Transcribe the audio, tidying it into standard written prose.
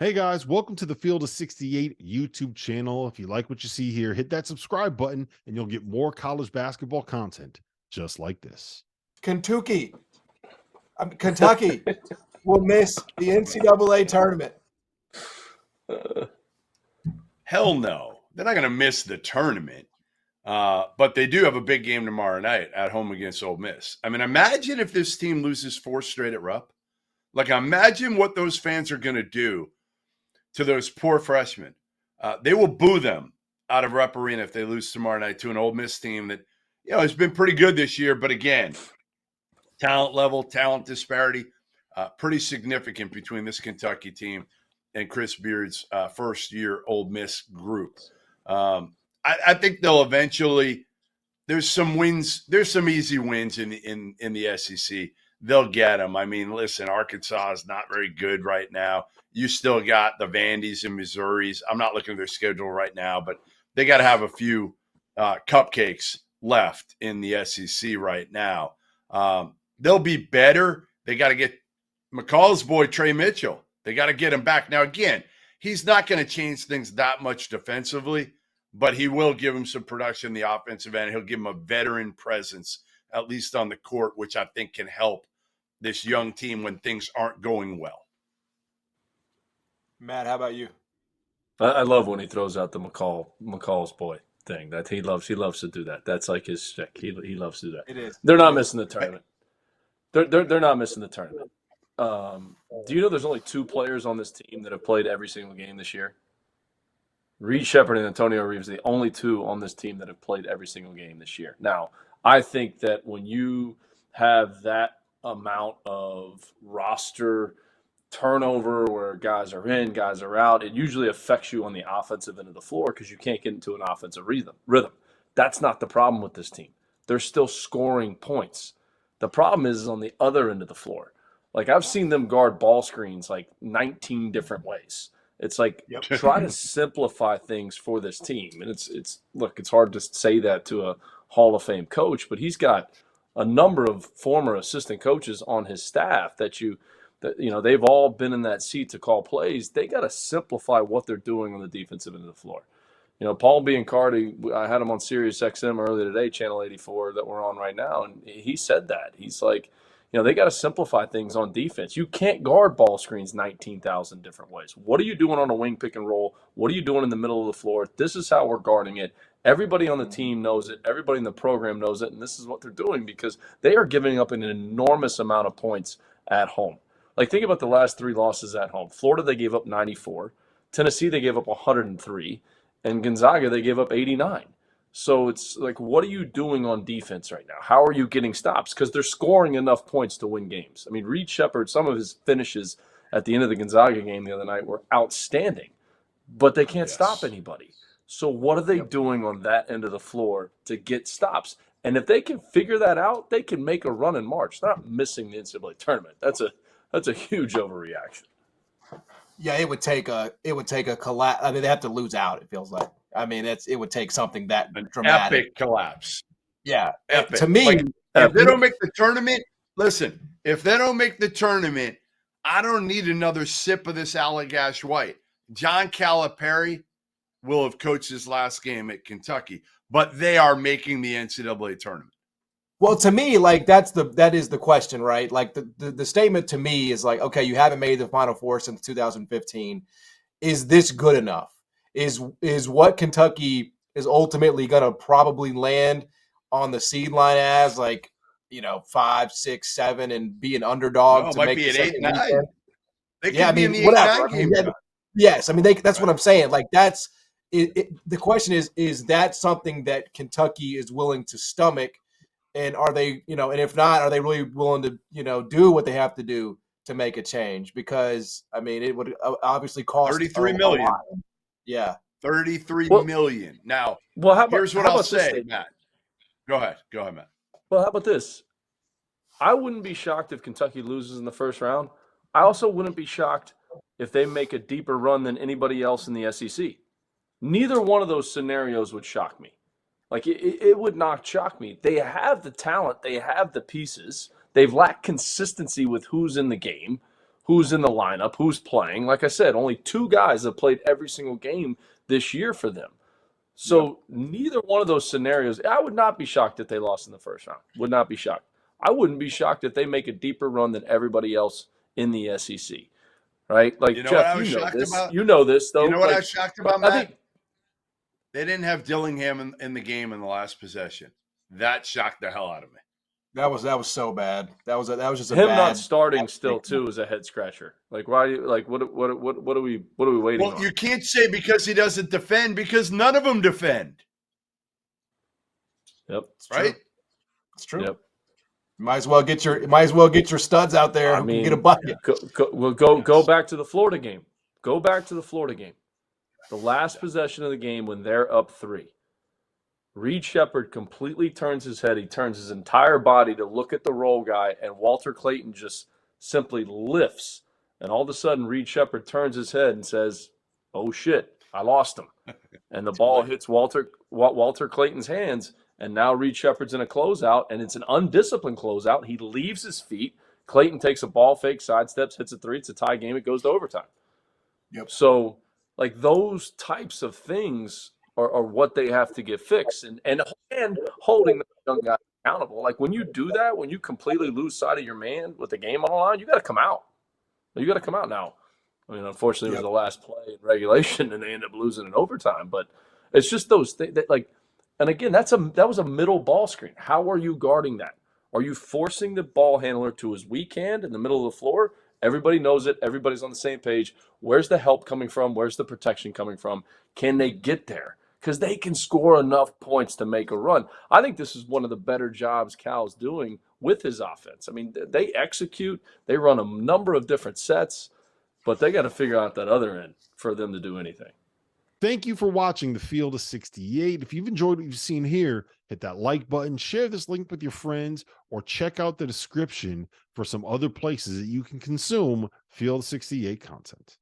Hey guys, welcome to the Field of 68 YouTube channel. If you like what you see here, hit that subscribe button and you'll get more college basketball content just like this. Kentucky will miss the NCAA tournament. Hell no. They're not going to miss the tournament. But they do have a big game tomorrow night at home against Ole Miss. I mean, imagine if this team loses 4 straight at Rupp. Like, imagine what those fans are going to do to those poor freshmen. They will boo them out of Rupp Arena if they lose tomorrow night to an Ole Miss team that, has been pretty good this year. But again, talent level, talent disparity, pretty significant between this Kentucky team and Chris Beard's first-year Ole Miss group. I think they'll eventually. There's some wins. There's some easy wins in the SEC. They'll get them. I mean, listen, Arkansas is not very good right now. You still got the Vandy's and Missouris. I'm not looking at their schedule right now, but they got to have a few cupcakes left in the SEC right now. They'll be better. They got to get McCall's boy, Trey Mitchell. They got to get him back. Now, again, he's not going to change things that much defensively, but he will give him some production in the offensive end. He'll give him a veteran presence, at least on the court, which I think can help this young team when things aren't going well. Matt, how about you? I love when he throws out the McCall's boy thing. That he loves to do that. That's like his shtick. He loves to do that. It is. They're not missing the tournament. They're not missing the tournament. Do you know there's only 2 players on this team that have played every single game this year? Reed Shepherd and Antonio Reeves are the only 2 on this team that have played every single game this year. Now, I think that when you have that amount of roster turnover where guys are in, guys are out, it usually affects you on the offensive end of the floor because you can't get into an offensive rhythm. That's not the problem with this team. They're still scoring points. The problem is on the other end of the floor. Like, I've seen them guard ball screens like 19 different ways. It's like, try to simplify things for this team. And it's hard to say that to a Hall of Fame coach, but he's got a number of former assistant coaches on his staff that they've all been in that seat to call plays. They got to simplify what they're doing on the defensive end of the floor. Paul Biancardi, I had him on Sirius XM earlier today, Channel 84 that we're on right now, and he said that. He's like, they got to simplify things on defense. You can't guard ball screens 19,000 different ways. What are you doing on a wing pick and roll? What are you doing in the middle of the floor? This is how we're guarding it. Everybody on the team knows it. Everybody in the program knows it, and this is what they're doing because they are giving up an enormous amount of points at home. Like, think about the last 3 losses at home. Florida, they gave up 94. Tennessee, they gave up 103. And Gonzaga, they gave up 89. So it's like, what are you doing on defense right now? How are you getting stops? Because they're scoring enough points to win games. I mean, Reed Shepherd, some of his finishes at the end of the Gonzaga game the other night were outstanding, but they can't stop anybody. So what are they doing on that end of the floor to get stops? And if they can figure that out, they can make a run in March. They're not missing the NCAA tournament. That's a huge overreaction. Yeah, it would take a collapse. I mean, they have to lose out, it feels like. I mean, it would take something that dramatic. Epic collapse. Yeah. Epic. To me, if they don't make the tournament, listen, if they don't make the tournament, I don't need another sip of this Allagash White. John Calipari will have coached his last game at Kentucky, but they are making the NCAA tournament. well, to me, like that is the question, right? Like the statement to me is like, okay, you haven't made the Final Four since 2015. Is this good enough? Is what Kentucky is ultimately going to probably land on the seed line as, like, 5, 6, 7, and be an underdog to might make be the an second 8-9. weekend? They could Yeah, I be in mean, the whatever. 8-9 game. Yes, I mean that's what I'm saying. Like, that's it. The question is that something that Kentucky is willing to stomach, and are they, and if not, are they really willing to, do what they have to do to make a change? Because I mean, it would obviously cost $33 million. a lot. Yeah. $33 million. Now, here's what I'll say, Matt. Go ahead, Matt. Well, how about this? I wouldn't be shocked if Kentucky loses in the first round. I also wouldn't be shocked if they make a deeper run than anybody else in the SEC. Neither one of those scenarios would shock me. Like, it would not shock me. They have the talent. They have the pieces. They've lacked consistency with who's in the game, who's in the lineup, who's playing. Like I said, only 2 guys have played every single game this year for them. So neither one of those scenarios, I would not be shocked if they lost in the first round. Would not be shocked. I wouldn't be shocked if they make a deeper run than everybody else in the SEC. Right? Like, You know what I Jeff, was you know shocked this. about? You know this, though. You know what I Like, was shocked about, I Matt? think They didn't have Dillingham in the game in the last possession. That shocked the hell out of me. That was so bad. That was just a him bad, not starting bad still thing. too is a head scratcher. Like, why? Like, what are we waiting Well, on? you can't say because he doesn't defend because none of them defend. Yep. It's Right? true. It's true. Yep. Might as well get your studs out there I who mean, can get a bucket. go back to the Florida game. Go back to the Florida game. The last possession of the game when they're up 3. Reed Shepherd completely turns his head. He turns his entire body to look at the roll guy, and Walter Clayton just simply lifts. And all of a sudden, Reed Shepherd turns his head and says, "Oh shit, I lost him." And the ball hits Walter Clayton's hands, and now Reed Shepherd's in a closeout, and it's an undisciplined closeout. He leaves his feet. Clayton takes a ball fake, sidesteps, hits a 3. It's a tie game. It goes to overtime. Yep. So, like, those types of things are what they have to get fixed, and holding the young guy accountable. Like, when you do that, when you completely lose sight of your man with the game on the line, you got to come out. You got to come out now. I mean, unfortunately, it was the last play in regulation, and they end up losing in overtime. But it's just those things that, like, and again, that was a middle ball screen. How are you guarding that? Are you forcing the ball handler to his weak hand in the middle of the floor? Everybody knows it. Everybody's on the same page. Where's the help coming from? Where's the protection coming from? Can they get there? Because they can score enough points to make a run. I think this is one of the better jobs Cal's doing with his offense. I mean, they execute. They run a number of different sets, but they got to figure out that other end for them to do anything. Thank you for watching the Field of 68. If you've enjoyed what you've seen here, hit that like button, share this link with your friends, or check out the description for some other places that you can consume Field of 68 content.